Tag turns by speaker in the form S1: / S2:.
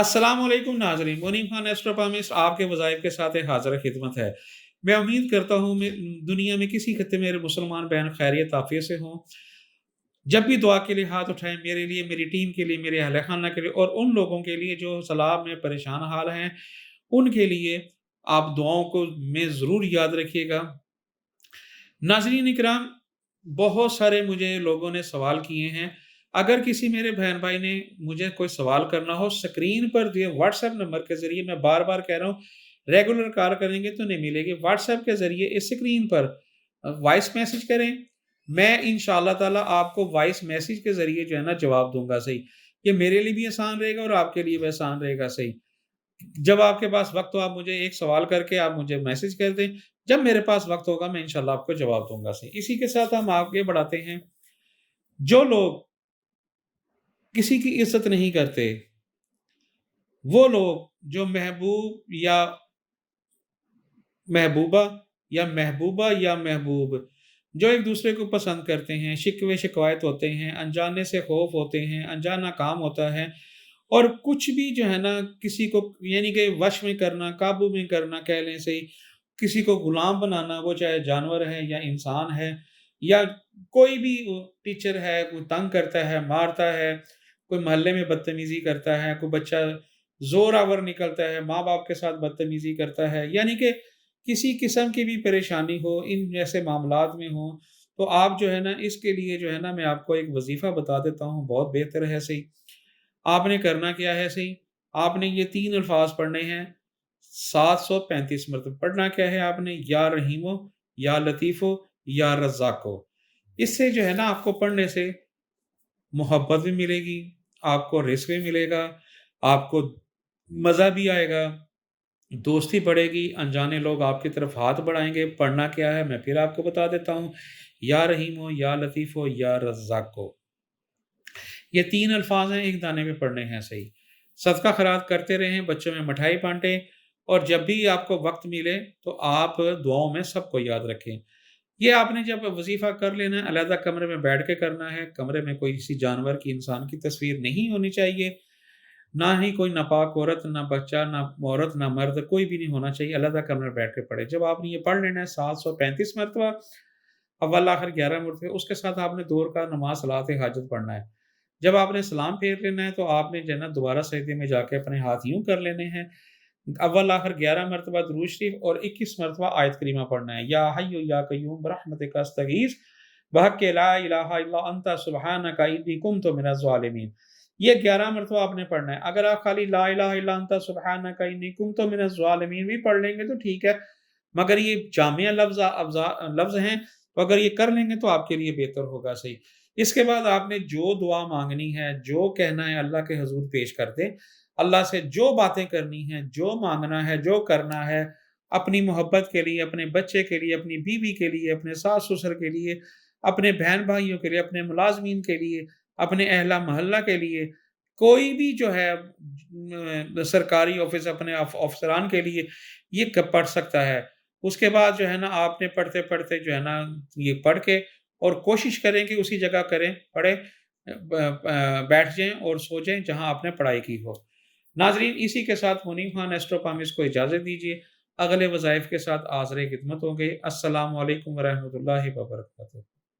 S1: अस्सलाम वालेकुम नाज़रीन, मुनीम खान एस्ट्रोपॉमिस्ट आपके वज़ाइफ के साथ हाज़िर खिदमत है। मैं उम्मीद करता हूँ दुनिया में किसी खत्ते मेरे मुसलमान बहन खैरियत आफ़ियत से हों। जब भी दुआ के लिए हाथ उठाएँ मेरे लिए, मेरी टीम के लिए, मेरे अहल खाना के लिए और उन लोगों के लिए जो सलाह में परेशान हाल हैं, उनके लिए आप दुआओं को में ज़रूर याद रखिएगा। नाज़रीन इकराम, बहुत सारे मुझे लोगों ने सवाल किए हैं। अगर किसी मेरे बहन-भाई ने मुझे कोई सवाल करना हो, स्क्रीन पर दिए व्हाट्सएप नंबर के ज़रिए, मैं बार-बार कह रहा हूँ, रेगुलर कॉल करेंगे तो नहीं मिलेगी। व्हाट्सएप के ज़रिए इस स्क्रीन पर वॉइस मैसेज करें, मैं इंशाअल्लाह ताला आपको वॉइस मैसेज के ज़रिए जो है ना जवाब दूँगा सही। ये मेरे लिए भी आसान रहेगा और आपके लिए भी आसान रहेगा सही। जब आपके पास वक़्त हो आप मुझे एक सवाल करके आप मुझे मैसेज कर दें, जब मेरे पास वक़्त होगा मैं इंशाअल्लाह आपको जवाब दूँगा सही। इसी के साथ हम आगे बढ़ाते हैं। जो लोग किसी की इज़्ज़त नहीं करते, वो लोग जो महबूबा या महबूब जो एक-दूसरे को पसंद करते हैं, शिकवे-शिकायत होते हैं, अनजाने से खौफ होते हैं, अनजाना काम होता है और कुछ भी जो है ना किसी को यानी कि वश में करना, काबू में करना कह लें सही, किसी को गुलाम बनाना, वो चाहे जानवर है या इंसान है या कोई भी टीचर है, कोई तंग करता है, मारता है, कोई मोहल्ले में बदतमीज़ी करता है, कोई बच्चा ज़ोर-आवर निकलता है, माँ-बाप के साथ बदतमीज़ी करता है, यानी कि किसी किस्म की भी परेशानी हो, इन जैसे मामलात में हो, तो आप जो है ना इसके लिए जो है ना मैं आपको एक वज़ीफ़ा बता देता हूँ, बहुत बेहतर है सही। आपने करना क्या है सही, आपने ये 3 अल्फ़ाज़ पढ़ने हैं, 735 मरतबा पढ़ना क्या है आपने, या रहीमो, या लतीफ़ो, या रज़्ज़ाक़ो। इससे जो है ना आपको पढ़ने से मोहब्बत भी मिलेगी, आपको रिज़्क़ भी मिलेगा, आपको मज़ा भी आएगा, दोस्ती बढ़ेगी, अनजाने लोग आपकी तरफ हाथ बढ़ाएँगे। पढ़ना क्या है मैं फिर आपको बता देता हूँ, या रहीमो, या लतीफ़ो, या रज़्ज़ाक़ो। ये 3 अल्फ़ाज़ हैं, एक दाने में पढ़ने हैं सही। सदका खैरात करते रहें, बच्चों में मिठाई बाँटें और जब भी आपको वक़्त मिले तो आप दुआओं में सबको याद रखें। ये आपने जब वज़ीफ़ा कर लेना है, अलहदा कमरे में बैठ के करना है, कमरे में कोई किसी जानवर की, इंसान की तस्वीर नहीं होनी चाहिए, ना ही कोई नापाक औरत, ना बच्चा, ना औरत, ना मर्द, कोई भी नहीं होना चाहिए, अलहदा कमरे में बैठ के पढ़ें। जब आपने ये पढ़ लेना है 735 मरतबा, अव्वल आखिर 11 मरतबे, उसके साथ आपने 2 रकात नमाज़ सलात-ए-हाजत पढ़ना है। जब आपने सलाम फेर लेना है, तो आपने जो है ना दोबारा सजदे में जाके अपने हाथ यूँ कर लेने हैं। अव्वल आखिर 11 मरतबा दुरूद शरीफ और 21 मरतबा आयत करीमा पढ़ना है। या हय्यु या कय्यूम बिरहमतिका अस्तगीथ बिहक़्क़ि ला इलाहा इल्ला अंता सुब्हानका इन्नी कुन्तु मिनज़ ज़ालिमीन। ये 11 मरतबा आपने पढ़ना है। अगर आप खाली ला इलाहा इल्ला अंता सुब्हानका इन्नी कुन्तु मिनज़ ज़ालिमीन भी पढ़ लेंगे तो ठीक है, मगर ये जामिया लफ्ज़ हैं, तो अगर ये कर लेंगे तो आपके लिए बेहतर होगा सही। इसके बाद आपने जो दुआ माँगनी है, जो कहना है अल्लाह के हज़ूर पेश कर दें। अल्लाह से जो बातें करनी हैं, जो माँगना है, जो करना है, अपनी मोहब्बत के लिए, अपने बच्चे के लिए, अपनी बीवी के लिए, अपने सास-ससुर के लिए, अपने बहन-भाइयों के लिए, अपने मुलाज़मीन के लिए, अपने अहला-मोहल्ला के लिए, कोई भी जो है सरकारी ऑफ़िस अपने अफ़सरान के लिए ये पढ़ सकता है। उसके बाद जो है ना आपने पढ़ते-पढ़ते जो है ना ये पढ़ के और कोशिश करें कि उसी जगह पढ़ें, बैठ जाएँ और सो जाएँ जहाँ आपने पढ़ाई की हो। नाज़रीन, इसी के साथ मुनीम खान एस्ट्रोपॉमिस्ट को इजाज़त दीजिए। अगले वज़ाइफ के साथ हाज़िर-ए-ख़िदमत होंगे। अस्सलामु अलैकुम व रहमतुल्लाहि व बरकातुहू।